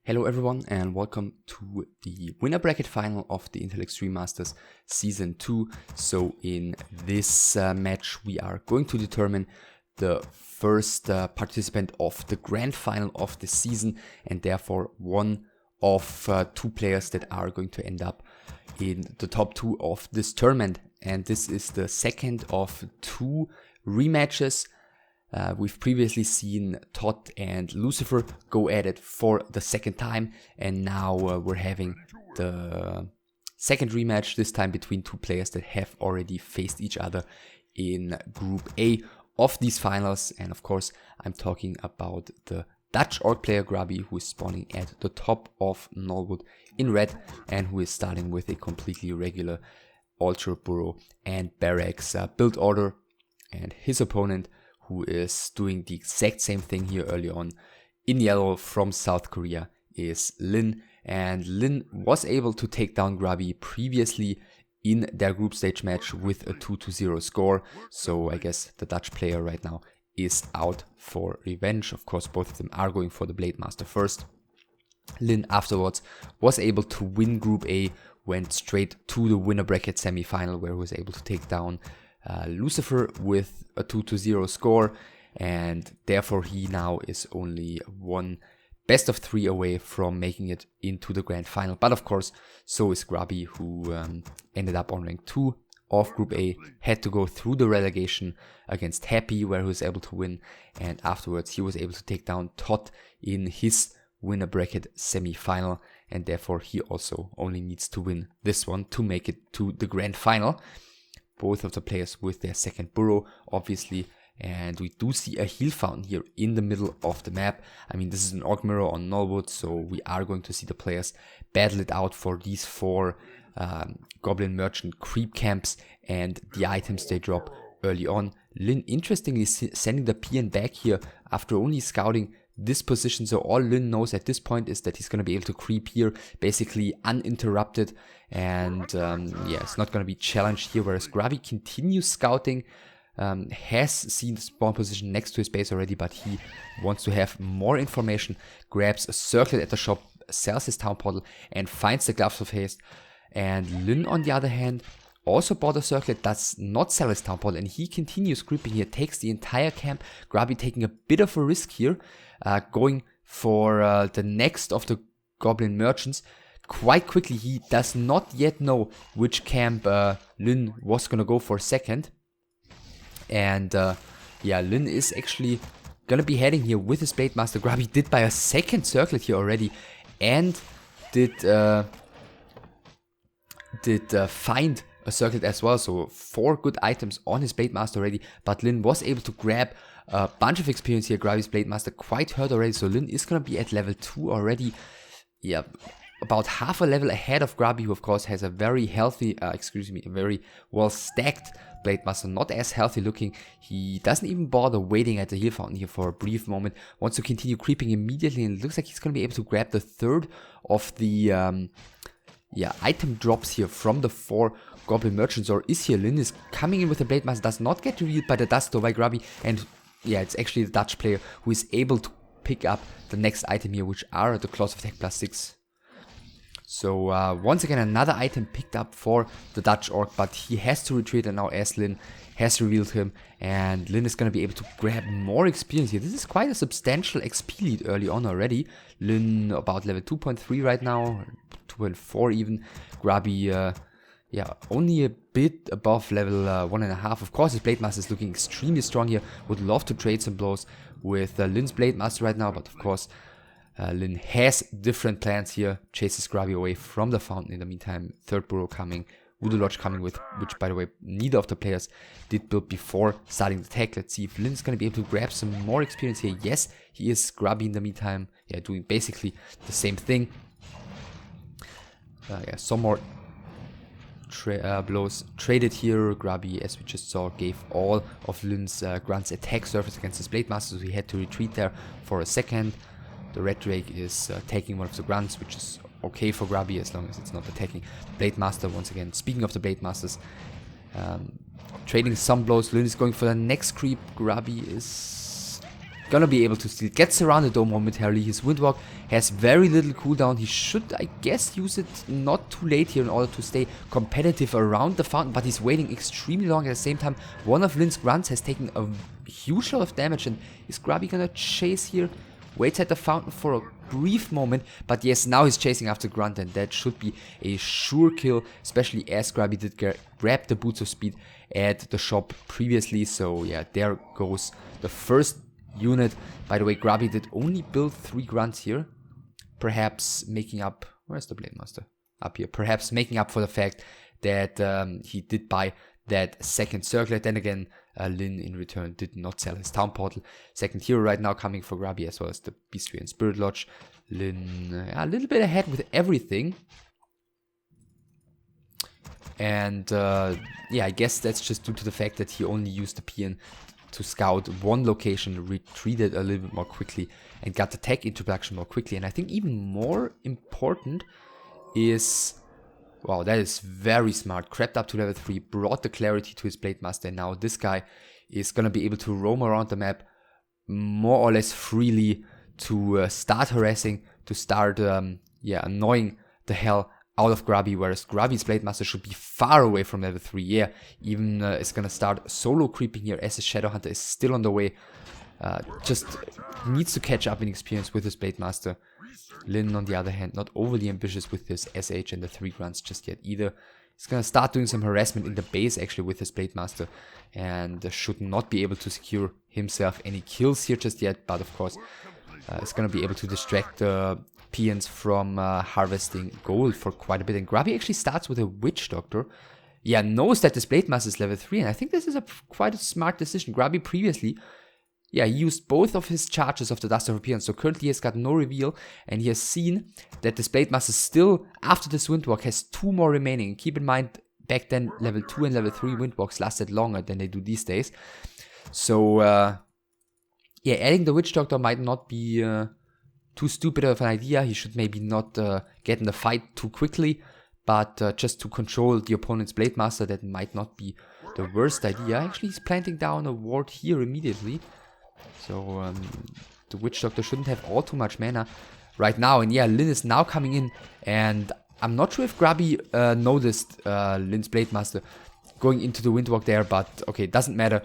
Hello everyone and welcome to the winner bracket final of the Intel Extreme Masters Season 2. So in this match we are going to determine the first participant of the grand final of the season, and therefore one of two players that are going to end up in the top two of this tournament. And this is the second of two rematches. We've previously seen Todd and Lucifer go at it for the second time, and now we're having the second rematch, this time between two players that have already faced each other in Group A of these finals. And of course, I'm talking about the Dutch orc player Grubby, who is spawning at the top of Nullwood in red, and who is starting with a completely regular Ultra Burrow and Barracks build order, and his opponent, who is doing the exact same thing here early on in yellow from South Korea, is Lin. And Lin was able to take down Grubby previously in their group stage match with a 2-0 score. So I guess the Dutch player right now is out for revenge. Of course, both of them are going for the Blade Master first. Lin afterwards was able to win Group A, went straight to the winner bracket semi-final, where he was able to take down Lucifer with a 2-0 score, and therefore he now is only one best of 3 away from making it into the grand final. But of course, so is Grubby, who ended up on rank 2 of Group A, had to go through the relegation against Happy, where he was able to win, and afterwards he was able to take down Todd in his winner bracket semi-final, and therefore he also only needs to win this one to make it to the grand final. Both of the players with their second burrow, obviously, and we do see a heal fountain here in the middle of the map. I mean, this is an orc mirror on Nullwood, so we are going to see the players battle it out for these 4 Goblin Merchant creep camps and the items they drop early on. Lin interestingly sending the PN back here after only scouting this position, so all Lin knows at this point is that he's going to be able to creep here basically uninterrupted, and yeah, it's not going to be challenged here, whereas Grubby continues scouting, has seen the spawn position next to his base already, but he wants to have more information, grabs a circlet at the shop, sells his town portal, and finds the gloves of haste. And Lin, on the other hand, also bought a circlet, does not sell his town portal, and he continues creeping here, takes the entire camp. Grubby taking a bit of a risk here, going for the next of the Goblin Merchants. Quite quickly, he does not yet know which camp Lin was gonna go for second. And yeah, Lin is actually gonna be heading here with his Blade Master. Grubby did buy a second circlet here already, and did find a circlet as well, so 4 good items on his Blade Master already, but Lin was able to grab a bunch of experience here. Grubby's Blade Master quite hurt already, so Lin is gonna be at level 2 already. Yeah, about half a level ahead of Grubby, who of course has a very healthy, a very well stacked Blade Master, not as healthy looking. He doesn't even bother waiting at the heal fountain here for a brief moment, wants to continue creeping immediately, and it looks like he's gonna be able to grab the third of the item drops here from the 4 Goblin Merchants. Or is here Lin is coming in with the Blade Master, does not get revealed by the dust door by Grubby, and yeah, it's actually the Dutch player who is able to pick up the next item here, which are the Claws of Attack +6. So once again, another item picked up for the Dutch orc, but he has to retreat, and now as Lin has revealed him, and Lin is going to be able to grab more experience here. This is quite a substantial XP lead early on already. Lin about level 2.3 right now, 2.4 even. Grubby, yeah, only a bit above level 1.5. Of course, his Blade Master is looking extremely strong here. Would love to trade some blows with Lin's Blade Master right now, but of course, Lin has different plans here. Chases Grubby away from the fountain in the meantime. Third burrow coming, Voodoo Lodge coming with, which by the way, neither of the players did build before starting the tag. Let's see if Lin's going to be able to grab some more experience here. Yes, he is. Grubby in the meantime, yeah, doing basically the same thing. Yeah, some more blows traded here. Grubby, as we just saw, gave all of Lin's grunts attack surface against his Blade Master, so he had to retreat there for a second. The Red Drake is taking one of the grunts, which is okay for Grubby as long as it's not attacking the Blade Master. Once again, speaking of the Blade Masters, trading some blows. Lin is going for the next creep. Grubby is gonna be able to steal. Gets surrounded though momentarily. His Windwalk has very little cooldown. He should, I guess, use it not too late here in order to stay competitive around the fountain, but he's waiting extremely long. At the same time, one of Lin's grunts has taken a huge lot of damage, and is Grubby gonna chase here? Waits at the fountain for a brief moment, but yes, now he's chasing after Grunt, and that should be a sure kill, especially as Grubby did grab the Boots of Speed at the shop previously. So yeah, there goes the first unit. By the way, Grubby did only build 3 Grunts here, perhaps making up... Where's the Blade Master? Up here. Perhaps making up for the fact that he did buy that second circlet. Then again, Lin in return did not sell his town portal. Second hero right now coming for Grubby, as well as the Beastry and Spirit Lodge. Lin a little bit ahead with everything. And yeah, I guess that's just due to the fact that he only used the PN to scout one location, retreated a little bit more quickly, and got the tech into production more quickly. And I think even more important is... Wow, that is very smart. Crept up to level 3, brought the clarity to his Blade Master, and now this guy is gonna be able to roam around the map more or less freely to start harassing, to start yeah, annoying the hell out of Grubby, whereas Grubby's Blade Master should be far away from level 3. Yeah, even is gonna start solo creeping here as his Shadow Hunter is still on the way. Just needs to catch up in experience with his Blade Master. Lin, on the other hand, not overly ambitious with his SH and the 3 grunts just yet either. He's gonna start doing some harassment in the base actually with his Blade Master, and should not be able to secure himself any kills here just yet, but of course is gonna be able to distract the PNs from harvesting gold for quite a bit. And Grubby actually starts with a Witch Doctor. Yeah, knows that this Blade Master is level 3, and I think this is quite a smart decision. Grubby previously... Yeah, he used both of his charges of the Dust of Appearance, so currently he has got no reveal, and he has seen that this Blade Master still, after this Windwalk, has 2 more remaining. Keep in mind, back then, level 2 and level 3 Windwalks lasted longer than they do these days. So, yeah, adding the Witch Doctor might not be too stupid of an idea. He should maybe not get in the fight too quickly, but just to control the opponent's Blade Master, that might not be the worst idea. Actually, he's planting down a ward here immediately. So the Witch Doctor shouldn't have all too much mana right now. And yeah, Lin is now coming in, and I'm not sure if Grubby noticed Lin's Blade Master going into the Windwalk there, but okay, it doesn't matter.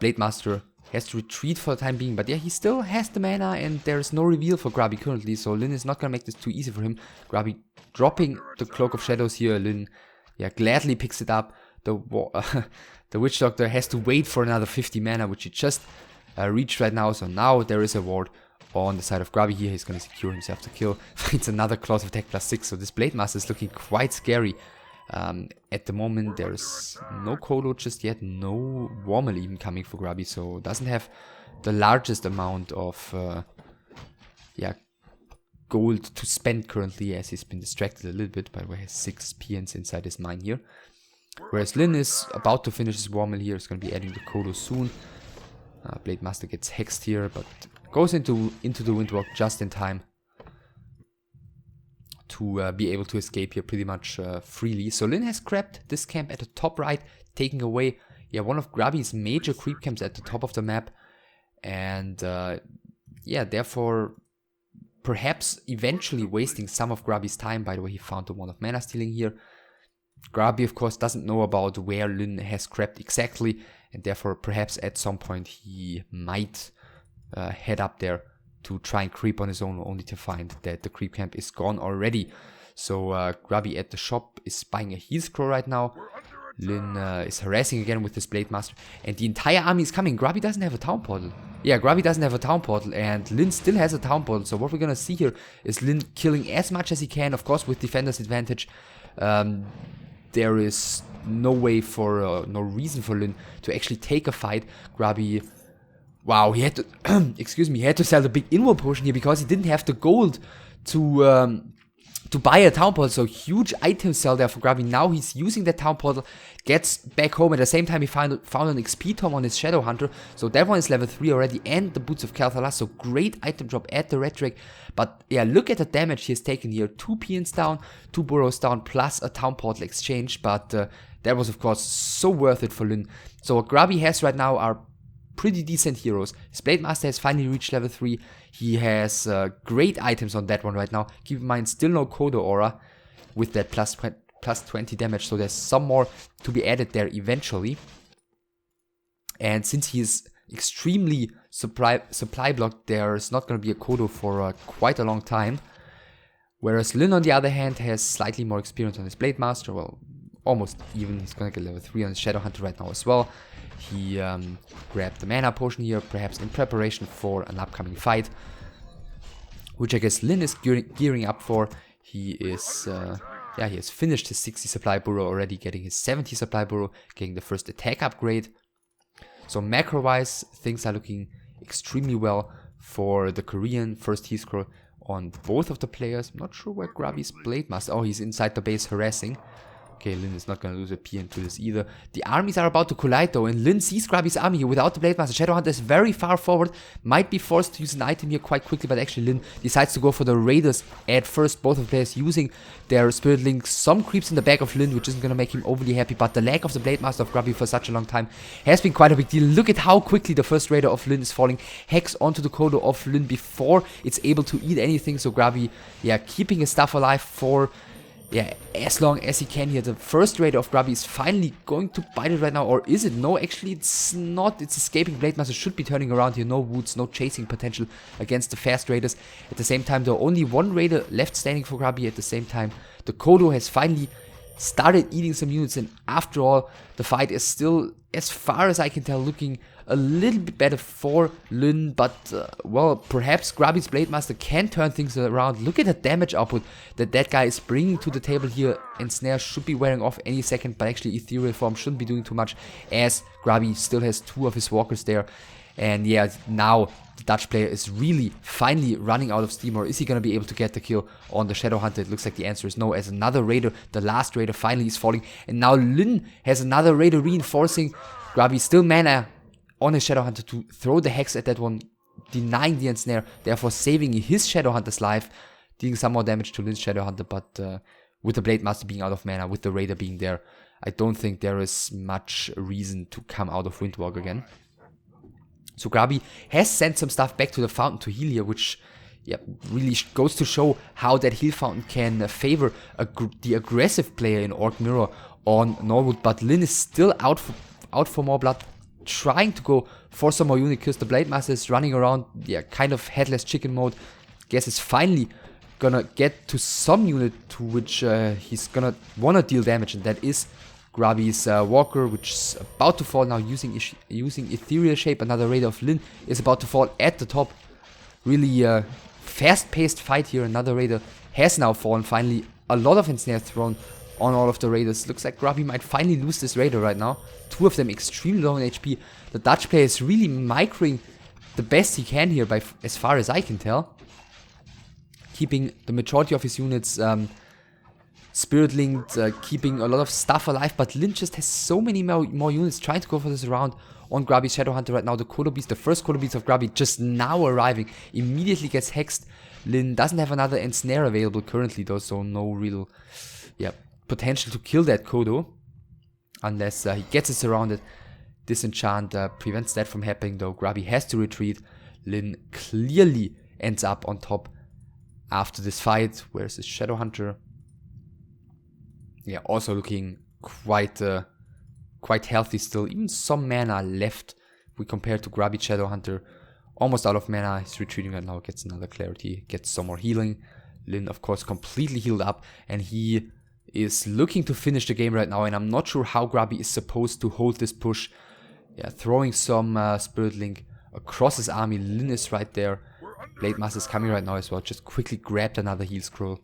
Blade Master has to retreat for the time being, but yeah, he still has the mana, and there's no reveal for Grubby currently, so Lin is not gonna make this too easy for him. Grubby dropping the Cloak of Shadows here. Lin, yeah, gladly picks it up. The Witch Doctor has to wait for another 50 mana, which he just reached right now. So now there is a ward on the side of Grubby here. He's going to secure himself the kill. Finds another Claws of Attack +6. So this Blade Master is looking quite scary. At the moment, there is no Colo just yet. No Warmel even coming for Grubby. So doesn't have the largest amount of yeah, gold to spend currently, as he's been distracted a little bit. By the way, he has 6 PNs inside his mine here. Whereas Lin is about to finish his Warmel here. He's going to be adding the Kodo soon. Blade Master gets hexed here, but goes into the Windwalk just in time to be able to escape here pretty much freely. So Lin has grabbed this camp at the top right, taking away one of Grubby's major creep camps at the top of the map. And yeah, therefore perhaps eventually wasting some of Grubby's time. By the way, he found the Wand of Mana Stealing here. Grubby, of course, doesn't know about where Lin has crept exactly, and therefore perhaps at some point he might head up there to try and creep on his own, only to find that the creep camp is gone already. So Grubby at the shop is buying a heal scroll right now. Lin is harassing again with his Blade Master, and the entire army is coming. Grubby doesn't have a town portal. Yeah, Grubby doesn't have a town portal, and Lin still has a town portal. So what we're gonna see here is Lin killing as much as he can, of course with defender's advantage. There is no way for, no reason for Lin to actually take a fight. Grubby, wow, he had to, excuse me, he had to sell the big inward potion here because he didn't have the gold to buy a town portal. So huge item sell there for Grubby. Now he's using that town portal, gets back home. At the same time, he found an XP Tom on his Shadow Hunter. So that one is level 3 already, and the Boots of Kel'Thuzad. So great item drop at the Red Drake. But yeah, look at the damage he has taken here. 2 PNs down, 2 Burrows down, plus a town portal exchange. But that was, of course, so worth it for Lin. So what Grubby has right now are pretty decent heroes. His Blade Master has finally reached level 3. He has great items on that one right now. Keep in mind, still no Kodo Aura with that plus 20 damage, so there's some more to be added there eventually. And since he is extremely supply blocked, there's not going to be a Kodo for quite a long time. Whereas Lin, on the other hand, has slightly more experience on his Blade Master. Well, almost even. He's going to get level 3 on his Shadow Hunter right now as well. He grabbed the mana potion here, perhaps in preparation for an upcoming fight, which I guess Lin is gearing up for. He is, yeah, he has finished his 60 supply burrow already, getting his 70 supply burrow, getting the first attack upgrade. So macro-wise, things are looking extremely well for the Korean first heal scroll on both of the players. I'm not sure where Grubby's Blade Master. Oh, he's inside the base harassing. Okay, Lin is not going to lose a P into this either. The armies are about to collide though, and Lin sees Grubby's army here without the Blade Master. Shadowhunter is very far forward, might be forced to use an item here quite quickly, but actually Lin decides to go for the Raiders at first. Both of the players using their Spirit Link. Some creeps in the back of Lin, which isn't going to make him overly happy, but the lack of the Blade Master of Grubby for such a long time has been quite a big deal. Look at how quickly the first Raider of Lin is falling. Hex onto the Kodo of Lin before it's able to eat anything, so Grubby, yeah, keeping his stuff alive for, yeah, as long as he can here. The first Raider of Grubby is finally going to bite it right now, or is it? No, actually it's not. It's escaping. Blade Master should be turning around here. No woods, no chasing potential against the fast Raiders. At the same time, there are only one Raider left standing for Grubby. At the same time, the Kodo has finally started eating some units, and after all, the fight is still, as far as I can tell, looking a little bit better for Lin, but well, perhaps Grubby's Blade Master can turn things around. Look at the damage output that guy is bringing to the table here, and Snare should be wearing off any second, but actually Ethereal Form shouldn't be doing too much, as Grubby still has 2 of his walkers there. And yeah, now the Dutch player is really finally running out of steam, or is he going to be able to get the kill on the Shadow Hunter? It looks like the answer is no, as another Raider, the last Raider, finally is falling, and now Lin has another Raider reinforcing. Grubby still mana on his Shadow Hunter to throw the Hex at that one, denying the Ensnare, therefore saving his Shadow Hunter's life, dealing some more damage to Lin's Shadow Hunter, but with the Blade Master being out of mana, with the Raider being there, I don't think there is much reason to come out of Windwalk again. So Grubby has sent some stuff back to the fountain to heal here, which, yeah, really goes to show how that heal fountain can favor the aggressive player in Orc Mirror on Norwood, but Lin is still out for more blood, trying to go for some more unit kills. The Blade Master is running around, yeah, kind of headless chicken mode. Guess is finally gonna get to some unit to which he's gonna wanna deal damage, and that is Grubby's Walker, which is about to fall now using Ethereal Shape. Another Raider of Lin is about to fall at the top. Really fast-paced fight here. Another Raider has now fallen. Finally, a lot of ensnare thrown on all of the Raiders. Looks like Grubby might finally lose this Raider right now. 2 of them extremely low in HP. The Dutch player is really microing the best he can here, as far as I can tell. Keeping the majority of his units Spirit Linked, keeping a lot of stuff alive, but Lin just has so many more units trying to go for this round on Grubby's Shadow Hunter right now. The Kodo Beast, the first Kodo Beast of Grubby, just now arriving, immediately gets hexed. Lin doesn't have another Ensnare available currently though, so no real, yeah, potential to kill that Kodo, unless he gets it surrounded. Disenchant prevents that from happening though. Grubby has to retreat. Lin clearly ends up on top after this fight. Where's his Shadow Hunter? Yeah, also looking quite healthy still. Even some mana left. We compare to Grubby Shadow Hunter. Almost out of mana. He's retreating right now. Gets another clarity. Gets some more healing. Lin, of course, completely healed up. And he is looking to finish the game right now. And I'm not sure how Grubby is supposed to hold this push. Yeah, throwing some Spirit Link across his army. Lin is right there. Blade Master is coming right now as well. Just quickly grabbed another heal scroll.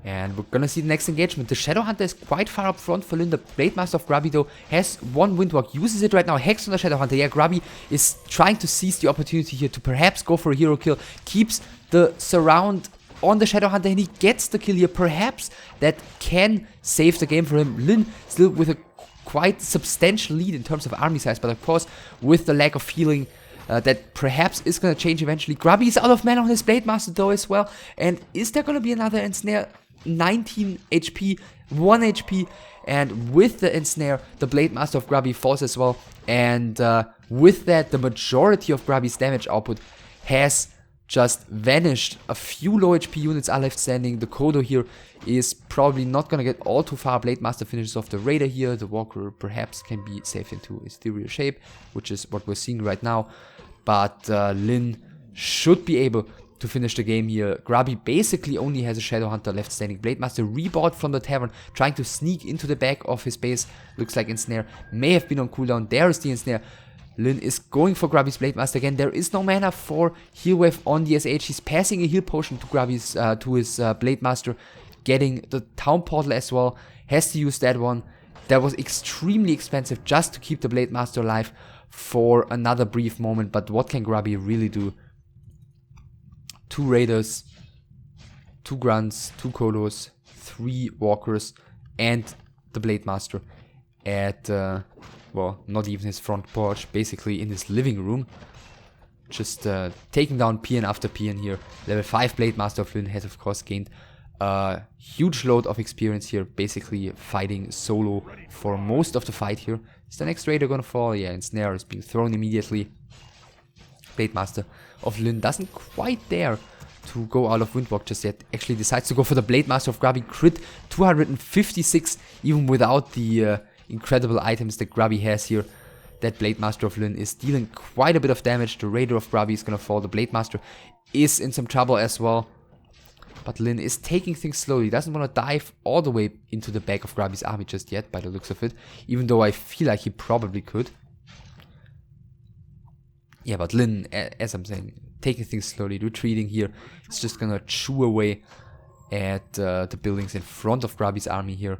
And we're gonna see the next engagement. The Shadow Hunter is quite far up front for Lin. The Blade Master of Grubby though has one Windwalk, uses it right now. Hex on the Shadow Hunter. Yeah, Grubby is trying to seize the opportunity here to perhaps go for a hero kill. Keeps the surround on the Shadow Hunter and he gets the kill here. Perhaps that can save the game for him. Lin still with a quite substantial lead in terms of army size, but of course with the lack of healing, that perhaps is going to change eventually. Grubby is out of mana on his Blade Master though as well. And is there going to be another Ensnare? 19 HP, 1 HP, and with the ensnare, the Blade Master of Grubby falls as well, and with that, the majority of Grubby's damage output has just vanished. A few low HP units are left standing. The Kodo here is probably not gonna get all too far. Blade Master finishes off the Raider here. The Walker perhaps can be saved into Ethereal shape, which is what we're seeing right now. But Lin should be able to finish the game here. Grubby basically only has a Shadow Hunter left standing. Blade Master rebought from the tavern, trying to sneak into the back of his base. Looks like ensnare may have been on cooldown. There is the ensnare. Lin is going for Grubby's Blade Master again. There is no mana for Heal Wave on the SH. He's passing a heal potion to Grubby's to his Blade Master, getting the Town Portal as well. Has to use that one. That was extremely expensive just to keep the Blade Master alive for another brief moment. But what can Grubby really do? 2 Raiders, 2 Grunts, 2 Kodos, 3 Walkers, and the Blade Master at well, not even his front porch, basically in his living room. Just taking down PN after PN here. Level 5 Blade Master of Lin has of course gained a huge load of experience here, basically fighting solo for most of the fight here. Is the next Raider gonna fall? Yeah, ensnare is being thrown immediately. Blade Master of Lin doesn't quite dare to go out of Windwalk just yet. Actually decides to go for the Blade Master of Grubby. Crit 256 even without the incredible items that Grubby has here. That Blade Master of Lin is dealing quite a bit of damage. The Raider of Grubby is gonna fall. The Blade Master is in some trouble as well. But Lin is taking things slowly. Doesn't want to dive all the way into the back of Grubby's army just yet, by the looks of it. Even though I feel like he probably could. Yeah, but Lin, as I'm saying, taking things slowly, retreating here. It's just gonna chew away at the buildings in front of Grubby's army here.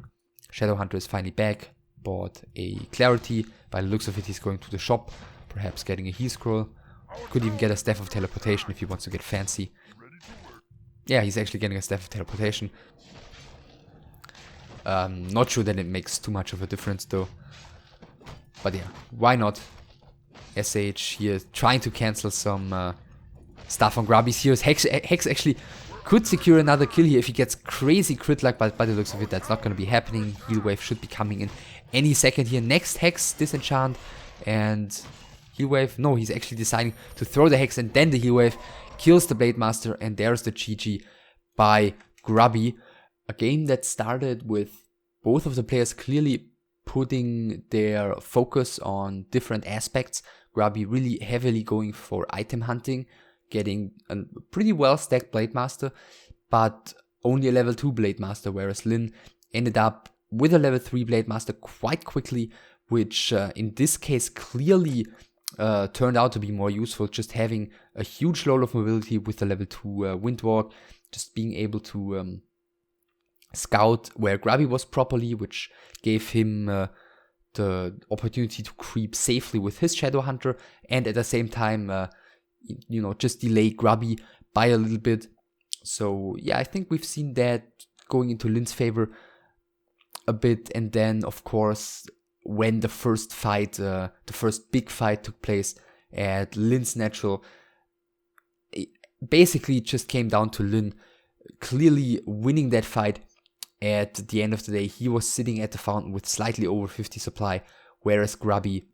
Shadow Hunter is finally back. Bought a Clarity. By the looks of it, he's going to the shop. Perhaps getting a heal scroll. Could even get a Staff of Teleportation if he wants to get fancy. Yeah, he's actually getting a Staff of Teleportation. Not sure that it makes too much of a difference though. But yeah, why not? SH here trying to cancel some stuff on Grubby's heroes. Hex actually could secure another kill here if he gets crazy crit luck, but by the looks of it, that's not going to be happening. Heal Wave should be coming in any second here. Next Hex, disenchant, and Heal Wave. No, he's actually deciding to throw the Hex and then the Heal Wave. Kills the Blade Master, and there's the GG by Grubby. A game that started with both of the players clearly putting their focus on different aspects. Grubby really heavily going for item hunting, getting a pretty well stacked Blade Master, but only a level 2 Blade Master, whereas Lin ended up with a level 3 Blade Master quite quickly, which in this case clearly turned out to be more useful, just having a huge load of mobility with the level 2 Windwalk, just being able to scout where Grubby was properly, which gave him the opportunity to creep safely with his Shadow Hunter, and at the same time, you know, just delay Grubby by a little bit. So yeah, I think we've seen that going into Lin's favor a bit, and then of course when the first fight, the first big fight took place at Lin's Natural, it basically just came down to Lin clearly winning that fight. At the end of the day, he was sitting at the fountain with slightly over 50 supply, whereas Grubby,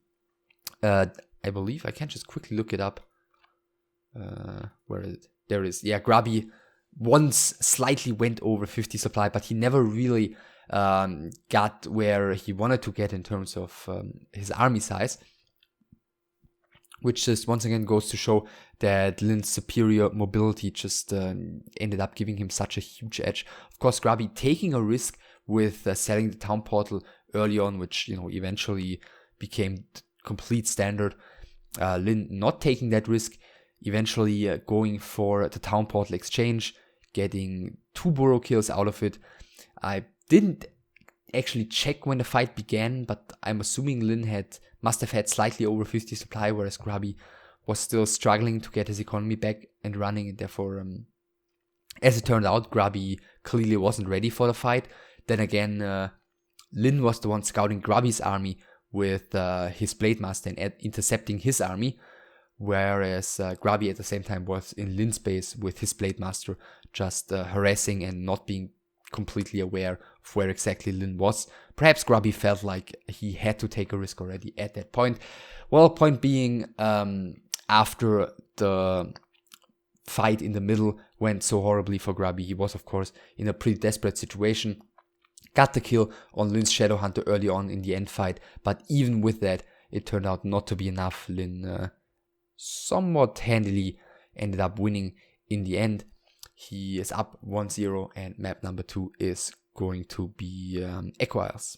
I believe, I can just quickly look it up. Where is it? There it is. Yeah, Grubby once slightly went over 50 supply, but he never really got where he wanted to get in terms of his army size, which just once again goes to show that Lin's superior mobility just ended up giving him such a huge edge. Of course, Grubby taking a risk with selling the town portal early on, which, you know, eventually became complete standard. Lin not taking that risk, eventually going for the town portal exchange, getting 2 burrow kills out of it. I didn't actually check when the fight began, but I'm assuming Lin must have had slightly over 50 supply, whereas Grubby was still struggling to get his economy back and running, and therefore, as it turned out, Grubby clearly wasn't ready for the fight. Then again, Lin was the one scouting Grubby's army with his Blade Master and intercepting his army, whereas Grubby at the same time was in Lin's base with his Blade Master, just harassing and not being completely aware of where exactly Lin was. Perhaps Grubby felt like he had to take a risk already at that point. Well, point being, after the fight in the middle went so horribly for Grubby, he was of course in a pretty desperate situation. Got the kill on Lin's Shadow Hunter early on in the end fight, but even with that, it turned out not to be enough. Lin somewhat handily ended up winning in the end. He is up 1-0, and map number 2 is going to be Echo Isles.